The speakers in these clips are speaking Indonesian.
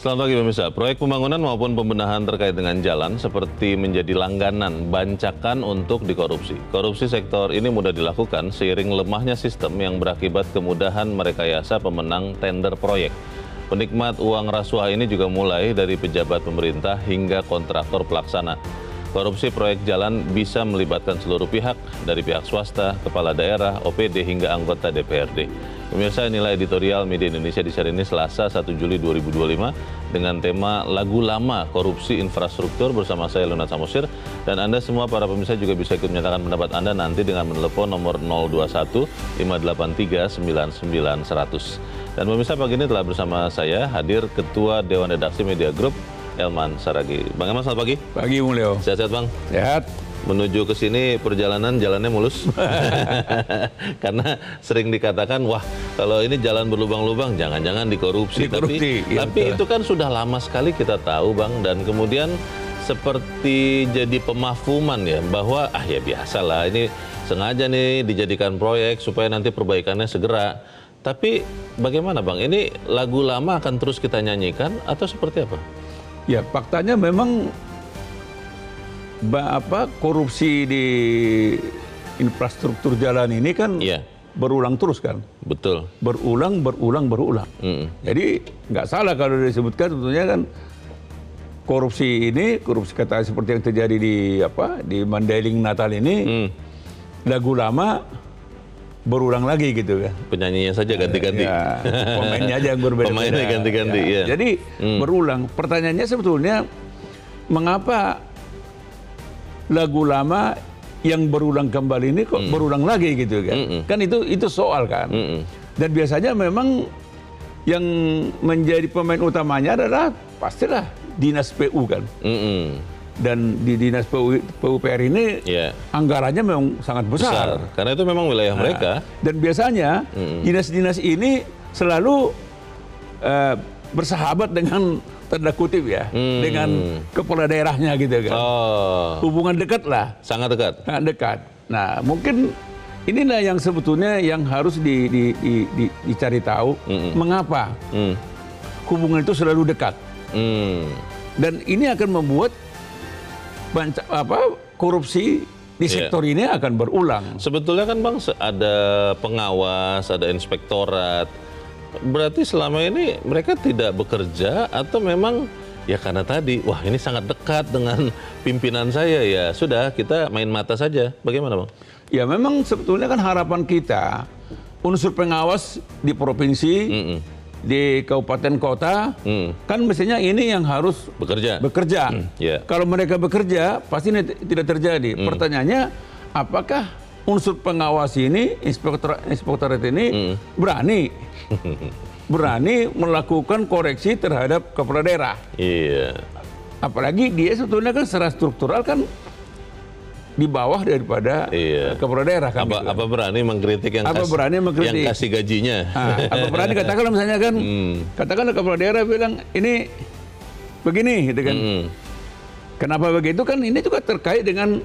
Selamat pagi pemirsa. Proyek pembangunan maupun pembenahan terkait dengan jalan seperti menjadi langganan bancakan untuk dikorupsi. Korupsi sektor ini mudah dilakukan seiring lemahnya sistem yang berakibat kemudahan merekayasa pemenang tender proyek. Penikmat uang rasuah ini juga mulai dari pejabat pemerintah hingga kontraktor pelaksana. Korupsi proyek jalan bisa melibatkan seluruh pihak, dari pihak swasta, kepala daerah, OPD, hingga anggota DPRD. Pemirsa, inilah editorial Media Indonesia di hari ini Selasa 1 Juli 2025 dengan tema Lagu Lama Korupsi Infrastruktur bersama saya Leonard Samosir. Dan Anda semua para pemirsa juga bisa ikut menyatakan pendapat Anda nanti dengan menelepon nomor 021 583 99 100. Dan pemirsa, pagi ini telah bersama saya hadir Ketua Dewan Redaksi Media Group, Elman Saragi. Bang Elman, selamat pagi. Pagi, Bung Leo. Sehat-sehat, Bang? Sehat. Menuju ke sini jalannya mulus. Karena sering dikatakan, wah kalau ini jalan berlubang-lubang jangan-jangan dikorupsi. Tapi itu kan sudah lama sekali kita tahu, Bang. Dan kemudian seperti jadi pemafhuman ya, bahwa ya biasalah ini sengaja nih dijadikan proyek supaya nanti perbaikannya segera. Tapi bagaimana, Bang? Ini lagu lama akan terus kita nyanyikan atau seperti apa? Ya, faktanya memang korupsi di infrastruktur jalan ini kan berulang terus kan? Betul. Berulang. Jadi nggak salah kalau disebutkan sebetulnya kan korupsi kata seperti yang terjadi di Mandailing Natal ini, lagu lama berulang lagi gitu kan. Penyanyinya saja ganti-ganti. Ya, pemainnya aja yang berbeda. Pemainnya ganti-ganti, ya. Jadi berulang. Pertanyaannya sebetulnya mengapa lagu lama yang berulang kembali ini kok berulang lagi gitu kan? Kan itu soal kan. Dan biasanya memang yang menjadi pemain utamanya adalah pastilah dinas PU kan. Dan di dinas PUPR ini anggarannya memang sangat besar. Karena itu memang wilayah mereka. Dan biasanya dinas-dinas ini selalu bersahabat dengan tanda kutip ya, dengan kepala daerahnya gitu kan. Hubungan dekat lah. Sangat dekat. Sangat dekat. Nah, mungkin inilah yang sebetulnya yang harus dicari tahu mengapa hubungan itu selalu dekat. Dan ini akan membuat korupsi di sektor ini akan berulang. Sebetulnya kan, Bang, ada pengawas, ada inspektorat. Berarti selama ini mereka tidak bekerja atau memang ya karena tadi, wah ini sangat dekat dengan pimpinan saya, ya sudah kita main mata saja. Bagaimana, Bang? Ya memang sebetulnya kan harapan kita unsur pengawas di provinsi, di kabupaten kota, kan mestinya ini yang harus bekerja. Kalau mereka bekerja pasti ini tidak terjadi. Pertanyaannya, apakah unsur pengawas ini, inspektorat ini berani melakukan koreksi terhadap kepala daerah? Iya. Apalagi dia sebetulnya kan secara struktural kan di bawah daripada kepala daerah kan. Apa berani mengkritik yang kasih gajinya? Apa berani katakanlah misalnya kan, katakanlah kepala daerah bilang ini begini gitu kan. Kenapa begitu kan, ini juga terkait dengan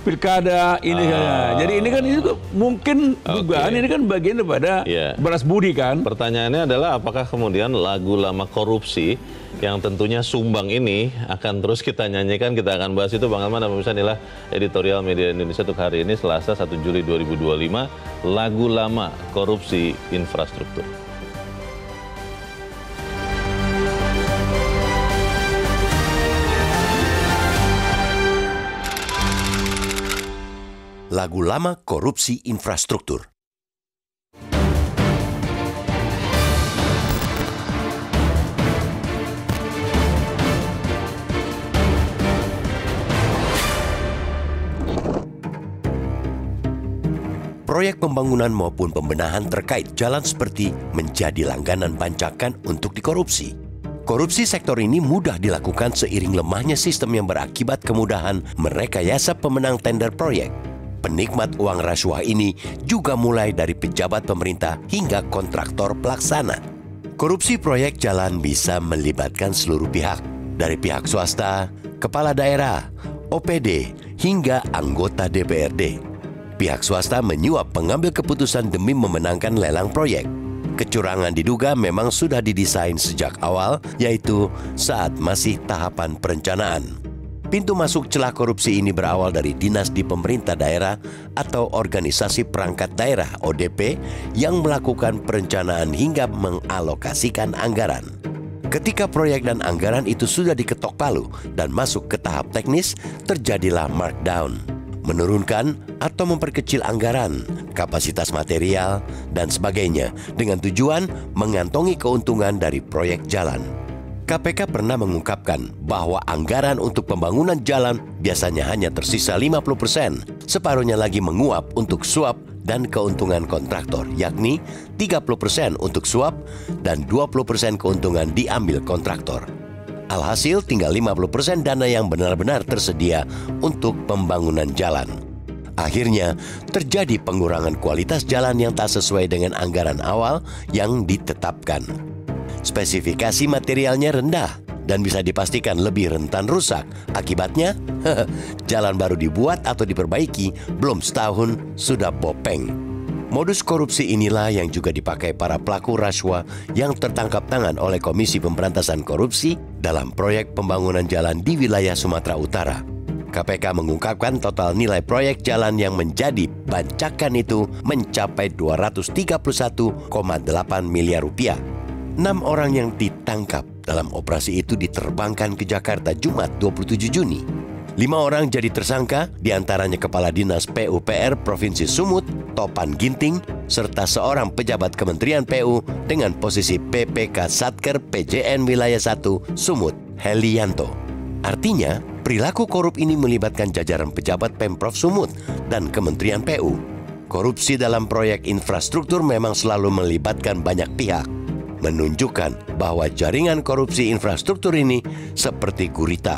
pilkada ini kan. Jadi ini kan mungkin dugaan ini kan bagian daripada balas budi kan. Pertanyaannya adalah apakah kemudian lagu lama korupsi yang tentunya sumbang ini akan terus kita nyanyikan. Kita akan bahas itu, Bang Elman. Dan pemirsa, inilah editorial Media Indonesia untuk hari ini Selasa 1 Juli 2025, lagu lama korupsi infrastruktur. Lagu lama korupsi infrastruktur. Proyek pembangunan maupun pembenahan terkait jalan seperti menjadi langganan bancakan untuk dikorupsi. Korupsi sektor ini mudah dilakukan seiring lemahnya sistem yang berakibat kemudahan merekayasa pemenang tender proyek. Penikmat uang rasuah ini juga mulai dari pejabat pemerintah hingga kontraktor pelaksana. Korupsi proyek jalan bisa melibatkan seluruh pihak, dari pihak swasta, kepala daerah, OPD, hingga anggota DPRD. Pihak swasta menyuap pengambil keputusan demi memenangkan lelang proyek. Kecurangan diduga memang sudah didesain sejak awal, yaitu saat masih tahapan perencanaan. Pintu masuk celah korupsi ini berawal dari dinas di pemerintah daerah atau organisasi perangkat daerah ODP yang melakukan perencanaan hingga mengalokasikan anggaran. Ketika proyek dan anggaran itu sudah diketok palu dan masuk ke tahap teknis, terjadilah markdown, menurunkan atau memperkecil anggaran, kapasitas material, dan sebagainya dengan tujuan mengantongi keuntungan dari proyek jalan. KPK pernah mengungkapkan bahwa anggaran untuk pembangunan jalan biasanya hanya tersisa 50%, separuhnya lagi menguap untuk suap dan keuntungan kontraktor, yakni 30% untuk suap dan 20% keuntungan diambil kontraktor. Alhasil tinggal 50% dana yang benar-benar tersedia untuk pembangunan jalan. Akhirnya terjadi pengurangan kualitas jalan yang tak sesuai dengan anggaran awal yang ditetapkan. Spesifikasi materialnya rendah dan bisa dipastikan lebih rentan rusak. Akibatnya, jalan baru dibuat atau diperbaiki belum setahun sudah bopeng. Modus korupsi inilah yang juga dipakai para pelaku rasuah yang tertangkap tangan oleh Komisi Pemberantasan Korupsi dalam proyek pembangunan jalan di wilayah Sumatera Utara. KPK mengungkapkan total nilai proyek jalan yang menjadi bancakan itu mencapai 231,8 miliar rupiah. 6 orang yang ditangkap dalam operasi itu diterbangkan ke Jakarta Jumat 27 Juni. 5 orang jadi tersangka, diantaranya Kepala Dinas PUPR Provinsi Sumut, Topan Ginting, serta seorang pejabat Kementerian PU dengan posisi PPK Satker PJN Wilayah 1 Sumut, Helianto. Artinya, perilaku korup ini melibatkan jajaran pejabat Pemprov Sumut dan Kementerian PU. Korupsi dalam proyek infrastruktur memang selalu melibatkan banyak pihak, menunjukkan bahwa jaringan korupsi infrastruktur ini seperti gurita.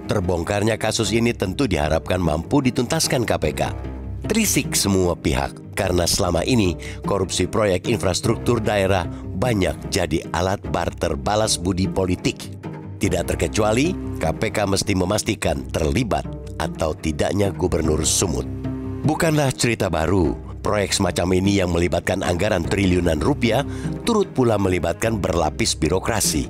Terbongkarnya kasus ini tentu diharapkan mampu dituntaskan KPK. Terisik semua pihak karena selama ini korupsi proyek infrastruktur daerah banyak jadi alat barter balas budi politik. Tidak terkecuali KPK mesti memastikan terlibat atau tidaknya Gubernur Sumut. Bukanlah cerita baru. Proyek semacam ini yang melibatkan anggaran triliunan rupiah turut pula melibatkan berlapis birokrasi.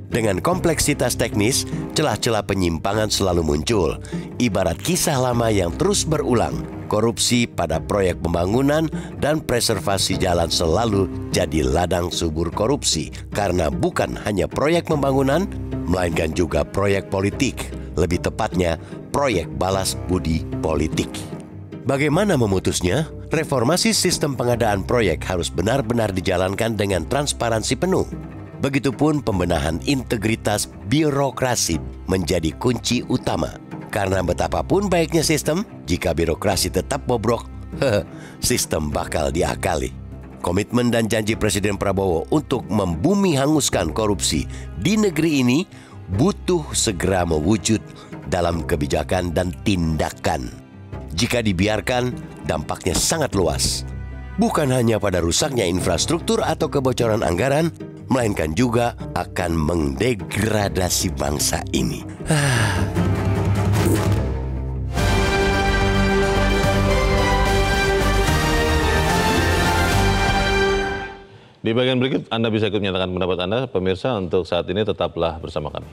Dengan kompleksitas teknis, celah-celah penyimpangan selalu muncul. Ibarat kisah lama yang terus berulang, korupsi pada proyek pembangunan dan preservasi jalan selalu jadi ladang subur korupsi. Karena bukan hanya proyek pembangunan, melainkan juga proyek politik. Lebih tepatnya, proyek balas budi politik. Bagaimana memutusnya? Reformasi sistem pengadaan proyek harus benar-benar dijalankan dengan transparansi penuh. Begitupun pembenahan integritas birokrasi menjadi kunci utama. Karena betapapun baiknya sistem, jika birokrasi tetap bobrok, sistem bakal diakali. Komitmen dan janji Presiden Prabowo untuk membumi hanguskan korupsi di negeri ini butuh segera mewujud dalam kebijakan dan tindakan. Jika dibiarkan, dampaknya sangat luas. Bukan hanya pada rusaknya infrastruktur atau kebocoran anggaran, melainkan juga akan mendegradasi bangsa ini. Di bagian berikut Anda bisa ikut menyatakan pendapat Anda. Pemirsa, untuk saat ini tetaplah bersama kami.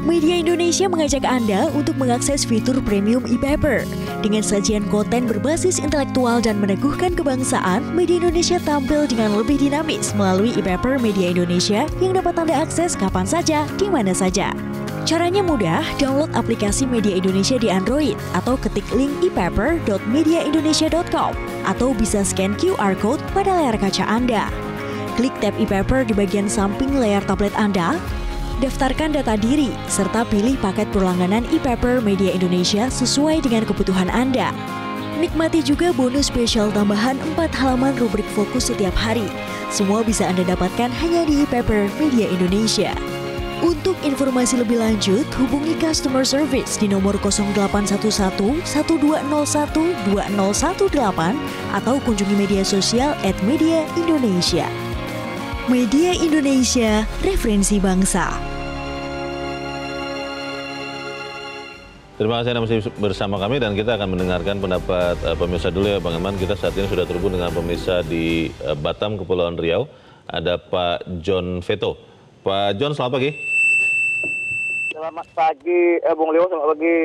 Media Indonesia mengajak Anda untuk mengakses fitur premium e-paper. Dengan sajian konten berbasis intelektual dan meneguhkan kebangsaan, Media Indonesia tampil dengan lebih dinamis melalui e-paper Media Indonesia yang dapat Anda akses kapan saja, di mana saja. Caranya mudah, download aplikasi Media Indonesia di Android atau ketik link e-paper.mediaindonesia.com atau bisa scan QR Code pada layar kaca Anda. Klik tab e-paper di bagian samping layar tablet Anda, daftarkan data diri, serta pilih paket berlangganan e-paper Media Indonesia sesuai dengan kebutuhan Anda. Nikmati juga bonus spesial tambahan 4 halaman rubrik fokus setiap hari. Semua bisa Anda dapatkan hanya di e-paper Media Indonesia. Untuk informasi lebih lanjut, hubungi customer service di nomor 0811 1201 2018 atau kunjungi media sosial @mediaindonesia. Media Indonesia, referensi bangsa. Terima kasih Anda masih bersama kami dan kita akan mendengarkan pendapat pemirsa dulu ya Bang Eman. Kita saat ini sudah terhubung dengan pemirsa di Batam, Kepulauan Riau. Ada Pak John Veto. Pak John, selamat pagi. Selamat pagi, Bung Leo. Selamat pagi,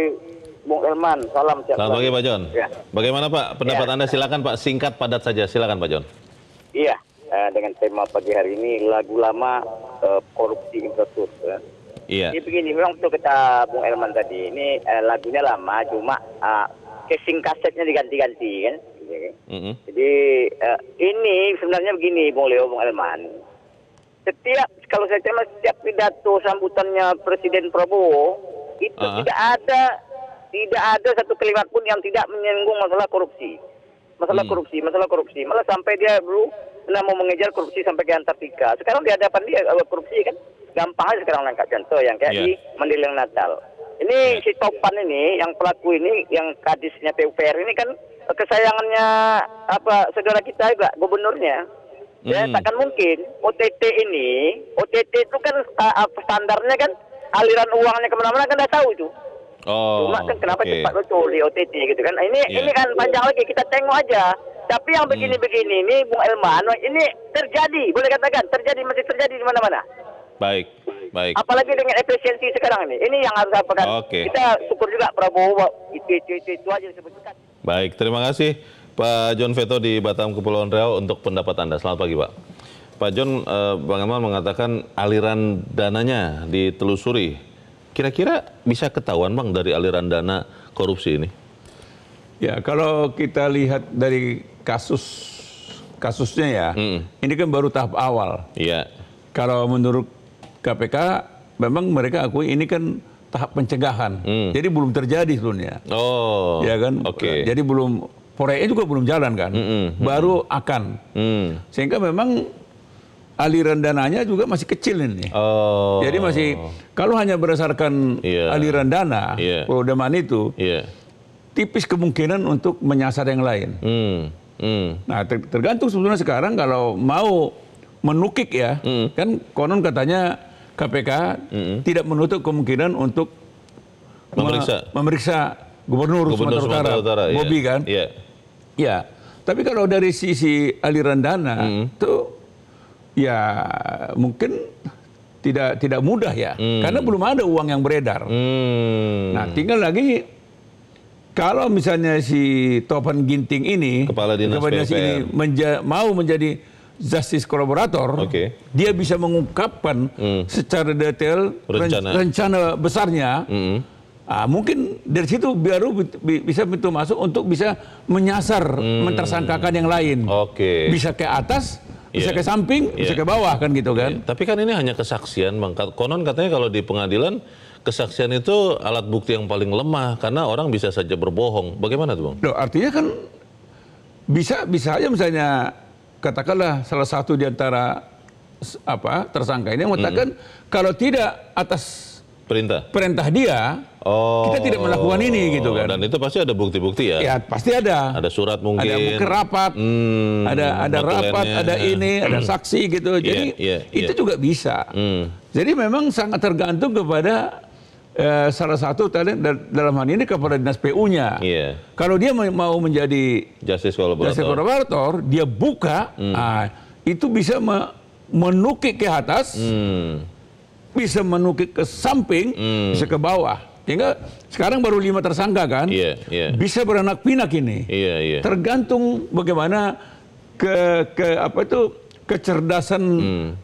Bung Elman. Salam sehat. Selamat pagi, Pak John. Ya. Bagaimana Pak pendapat Anda? Silakan Pak, singkat padat saja. Silakan Pak John. Iya, dengan tema pagi hari ini lagu lama korupsi infrastruktur. Iya. Jadi begini, memang betul kata Bung Elman tadi. Ini lagunya lama, cuma casing kasetnya diganti-ganti kan. Jadi ini sebenarnya begini, Bung Leo, Bung Elman. Kalau saya terima setiap pidato sambutannya Presiden Prabowo itu tidak ada satu kalimat pun yang tidak menyinggung masalah korupsi, malah sampai dia dulu mau mengejar korupsi sampai ke Antartika. Sekarang di hadapan dia korupsi kan gampang aja sekarang nangkap contoh yang kayak di Mendiling Natal. Ini si Topan ini yang pelaku ini yang kadisnya PUPR ini kan kesayangannya saudara kita juga gubernurnya. Ya, takkan mungkin OTT itu kan standarnya kan aliran uangnya kemana-mana kan udah tahu itu. Cuma kan kenapa cepat betul di OTT gitu kan. Ini kan panjang lagi, kita tengok aja. Tapi yang begini-begini ini Bung Elman, ini terjadi, boleh katakan masih terjadi di mana-mana. Baik. Apalagi dengan efisiensi sekarang ini. Ini yang harus apa? Kita syukur juga Prabowo itu aja disebutkan. Baik, terima kasih Pak John Veto di Batam, Kepulauan Riau untuk pendapat Anda. Selamat pagi Pak. Pak John, Bang Eman mengatakan aliran dananya ditelusuri. Kira-kira bisa ketahuan Bang dari aliran dana korupsi ini? Ya, kalau kita lihat dari kasusnya ya, ini kan baru tahap awal. Iya. Kalau menurut KPK, memang mereka akui ini kan tahap pencegahan. Jadi belum terjadi sebenarnya. Ya kan? Jadi belum, proyeknya juga belum jalan kan, baru akan. Sehingga memang aliran dananya juga masih kecil ini. Jadi masih, kalau hanya berdasarkan aliran dana, Poldeman itu, tipis kemungkinan untuk menyasar yang lain. Nah, tergantung sebetulnya sekarang kalau mau menukik ya, kan konon katanya KPK tidak menutup kemungkinan untuk memeriksa Gubernur Sumatera Utara, Bobi kan? Ya, tapi kalau dari sisi aliran dana itu ya mungkin tidak mudah ya, karena belum ada uang yang beredar. Nah, tinggal lagi kalau misalnya si Topan Ginting ini, Kepala Dinas ini mau menjadi justice kolaborator, dia bisa mengungkapkan secara detail rencana besarnya. Mungkin dari situ baru bisa pintu masuk untuk bisa menyasar, mentersangkakan yang lain. Bisa ke atas, bisa ke samping, bisa ke bawah kan gitu kan. Tapi kan ini hanya kesaksian Bang. Konon katanya kalau di pengadilan kesaksian itu alat bukti yang paling lemah karena orang bisa saja berbohong. Bagaimana tuh Bang? Loh, artinya kan bisa aja misalnya katakanlah salah satu di antara tersangka ini mengatakan kalau tidak atas perintah dia, kita tidak melakukan ini gitu kan. Dan itu pasti ada bukti-bukti ya? Ya pasti ada. Ada surat mungkin. Ada bukti rapat, ada rapat, ada ini, ada saksi gitu. Jadi itu juga bisa. Jadi memang sangat tergantung kepada salah satu dalam hal ini kepala dinas PU-nya. Kalau dia mau menjadi justice kolaborator, dia buka, itu bisa menukik ke atas, bisa menukik ke samping, bisa ke bawah. Hingga sekarang baru 5 tersangka kan, bisa beranak pinak ini. Tergantung bagaimana kecerdasan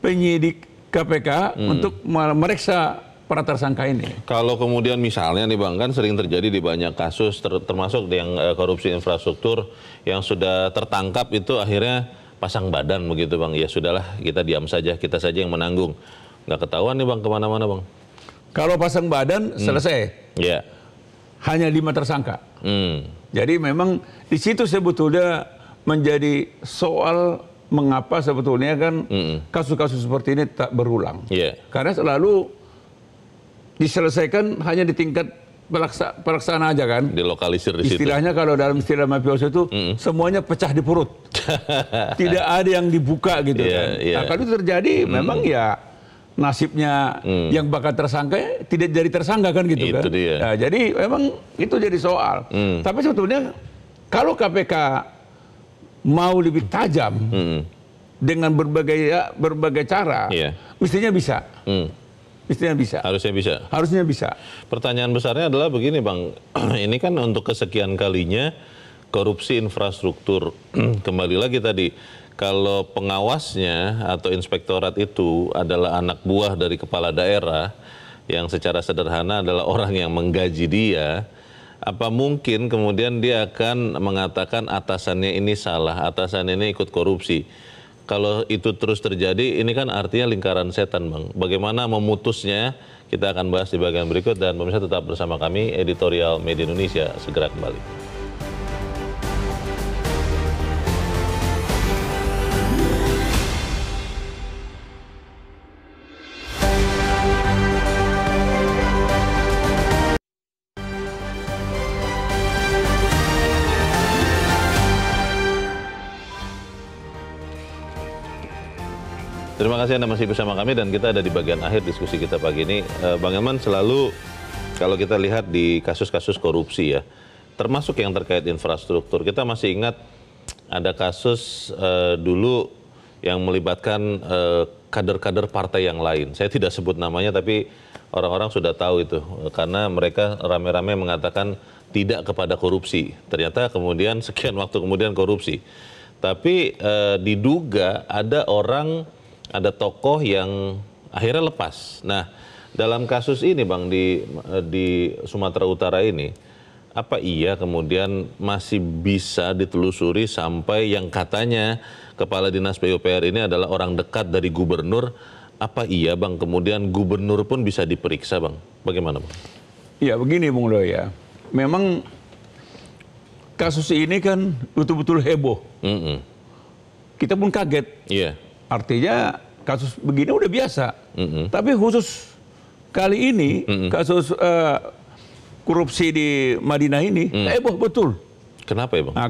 penyidik KPK untuk memeriksa para tersangka ini. Kalau kemudian misalnya nih Bang, kan sering terjadi di banyak kasus termasuk yang korupsi infrastruktur yang sudah tertangkap itu akhirnya pasang badan begitu Bang. Ya sudahlah, kita diam saja, kita saja yang menanggung. Nggak ketahuan nih Bang kemana-mana Bang. Kalau pasang badan selesai. Hanya 5 tersangka. Jadi memang di situ sebetulnya menjadi soal mengapa sebetulnya kan kasus-kasus seperti ini tak berulang. Karena selalu diselesaikan hanya di tingkat pelaksana aja kan. Dilokalisir di situ. Istilahnya kalau dalam istilah mafioso itu semuanya pecah di perut. Tidak ada yang dibuka gitu kan. Nah, kalau itu terjadi memang ya nasibnya yang bakal tersangka tidak jadi tersangka kan gitu kan. Nah, jadi memang itu jadi soal. Tapi sebetulnya kalau KPK mau lebih tajam dengan berbagai cara, mestinya bisa. Mestinya bisa. Harusnya bisa. Harusnya bisa. Pertanyaan besarnya adalah begini Bang, ini kan untuk kesekian kalinya korupsi infrastruktur. Kembali lagi tadi, kalau pengawasnya atau inspektorat itu adalah anak buah dari kepala daerah, yang secara sederhana adalah orang yang menggaji dia, apa mungkin kemudian dia akan mengatakan atasannya ini salah, atasannya ini ikut korupsi? Kalau itu terus terjadi, ini kan artinya lingkaran setan, Bang. Bagaimana memutusnya, kita akan bahas di bagian berikut, dan pemirsa tetap bersama kami, Editorial Media Indonesia, segera kembali. Terima kasih Anda masih bersama kami dan kita ada di bagian akhir diskusi kita pagi ini. Bang Elman, selalu kalau kita lihat di kasus-kasus korupsi ya, termasuk yang terkait infrastruktur, kita masih ingat ada kasus dulu yang melibatkan kader-kader partai yang lain. Saya tidak sebut namanya tapi orang-orang sudah tahu itu karena mereka rame-rame mengatakan tidak kepada korupsi. Ternyata kemudian sekian waktu kemudian korupsi. Tapi diduga ada tokoh yang akhirnya lepas. Nah, dalam kasus ini Bang di Sumatera Utara ini, apa iya kemudian masih bisa ditelusuri sampai yang katanya Kepala Dinas PUPR ini adalah orang dekat dari gubernur? Apa iya Bang kemudian gubernur pun bisa diperiksa Bang? Bagaimana Bang? Ya begini Bung Loy ya, memang kasus ini kan betul-betul heboh. Kita pun kaget. Iya. Artinya kasus begini udah biasa. Tapi khusus kali ini kasus korupsi di Madinah ini heboh betul. Kenapa ya Bang? Nah,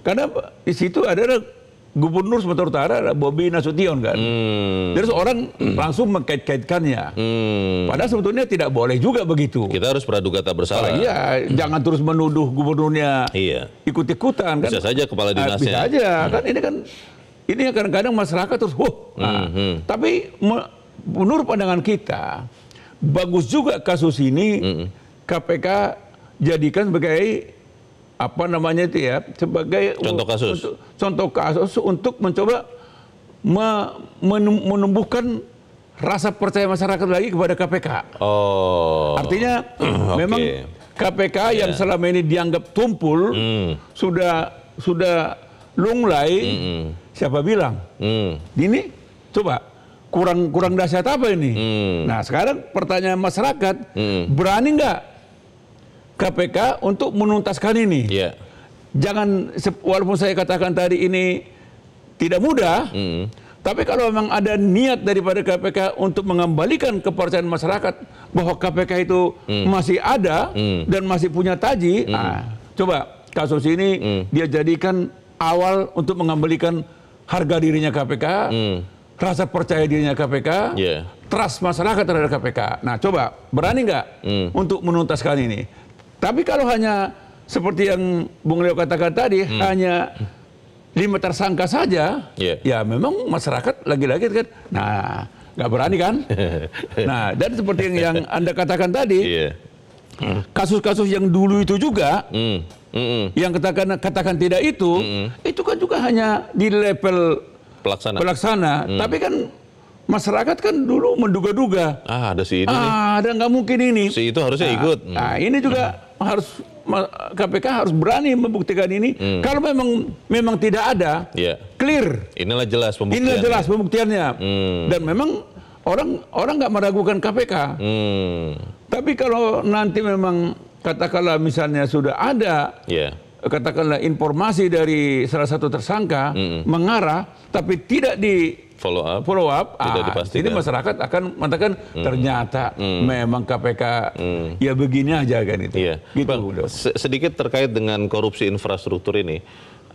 karena di situ ada Gubernur Sumatera Utara Bobi Nasution kan. Terus orang langsung mengkait-kaitkannya. Padahal sebetulnya tidak boleh juga begitu. Kita harus praduga tak bersalah. Iya, jangan terus menuduh gubernurnya ikut-ikutan kan. Bisa saja kepala dinasnya. Bisa aja kan ini kadang-kadang masyarakat terus tapi menurut pandangan kita bagus juga kasus ini KPK jadikan sebagai sebagai contoh kasus untuk mencoba menumbuhkan rasa percaya masyarakat lagi kepada KPK. Artinya memang KPK yang selama ini dianggap tumpul sudah lunglai. Siapa bilang? Ini coba kurang dahsyat apa ini? Nah sekarang pertanyaan masyarakat, berani nggak KPK untuk menuntaskan ini? Jangan, walaupun saya katakan tadi ini tidak mudah, tapi kalau memang ada niat daripada KPK untuk mengembalikan kepercayaan masyarakat bahwa KPK itu masih ada dan masih punya taji, coba kasus ini dia jadikan awal untuk mengembalikan harga dirinya KPK, rasa percaya dirinya KPK, trust masyarakat terhadap KPK. Nah coba, berani nggak untuk menuntaskan ini? Tapi kalau hanya seperti yang Bung Leo katakan tadi, hanya 5 tersangka saja, ya memang masyarakat lagi-lagi kan, nah nggak berani kan? Nah dan seperti yang Anda katakan tadi, kasus-kasus yang dulu itu juga, yang katakan tidak itu kan juga hanya di level pelaksana. Tapi kan masyarakat kan dulu menduga-duga. Ada si ini nih. Ada nggak mungkin ini. Si itu harusnya ikut. Nah ini juga KPK harus berani membuktikan ini. Kalau memang tidak ada, clear. Inilah jelas pembuktiannya. Inilah jelas pembuktiannya. Dan memang orang nggak meragukan KPK. Tapi kalau nanti memang katakanlah misalnya sudah ada, katakanlah informasi dari salah satu tersangka mengarah, tapi tidak follow up, tidak dipastikan. ini masyarakat akan mengatakan ternyata memang KPK ya begini aja kan itu. Iya. Gitu, Bang, sedikit terkait dengan korupsi infrastruktur ini.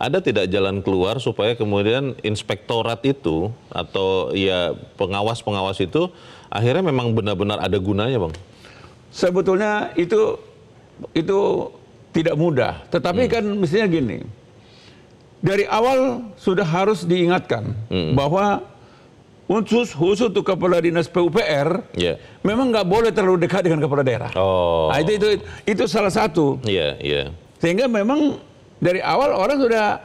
Ada tidak jalan keluar supaya kemudian inspektorat itu atau ya pengawas-pengawas itu akhirnya memang benar-benar ada gunanya, Bang? Sebetulnya itu tidak mudah. Tetapi kan mestinya gini. Dari awal sudah harus diingatkan bahwa khusus untuk kepala dinas PUPR memang nggak boleh terlalu dekat dengan kepala daerah. Nah, itu salah satu. Sehingga memang dari awal orang sudah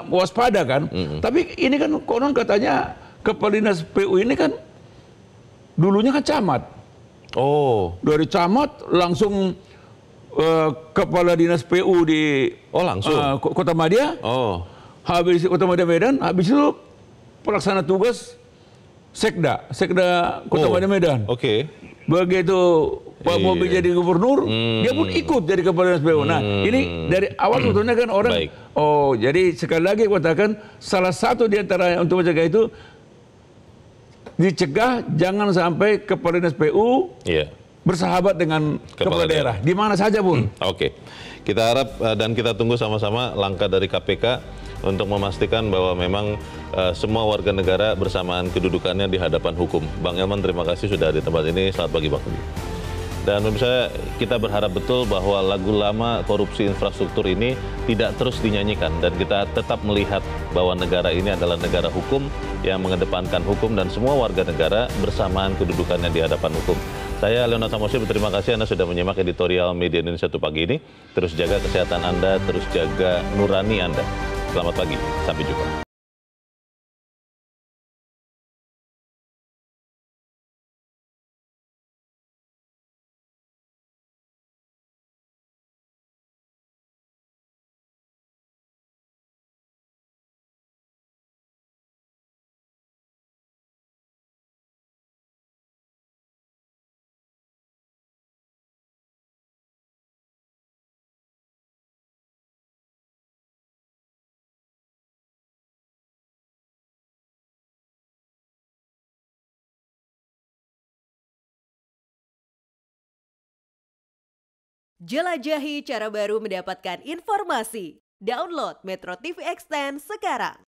waspada kan. Tapi ini kan konon katanya kepala dinas PU ini kan dulunya kan camat. Dari camat langsung kepala dinas PU di Kota Madia. Habis Kota Madia Medan, habis itu pelaksana tugas Sekda Kota Madia Medan. Begitu Pak Bobi jadi gubernur, dia pun ikut jadi kepala dinas PU. Nah, ini dari awal sebetulnya kan orang, jadi sekali lagi katakan salah satu di antara untuk mencegah itu dicegah jangan sampai kepala dinas PU bersahabat dengan kepala daerah di mana saja pun. Kita harap dan kita tunggu sama-sama langkah dari KPK untuk memastikan bahwa memang semua warga negara bersamaan kedudukannya di hadapan hukum. Bang Elman, terima kasih sudah di tempat ini. Selamat pagi, Bang. Dan pemirsa, kita berharap betul bahwa lagu lama korupsi infrastruktur ini tidak terus dinyanyikan dan kita tetap melihat bahwa negara ini adalah negara hukum yang mengedepankan hukum dan semua warga negara bersamaan kedudukannya di hadapan hukum. Saya Leonard Samosir, berterima kasih Anda sudah menyimak editorial Media Indonesia pagi ini. Terus jaga kesehatan Anda, terus jaga nurani Anda. Selamat pagi, sampai jumpa. Jelajahi cara baru mendapatkan informasi. Download Metro TV Extend sekarang.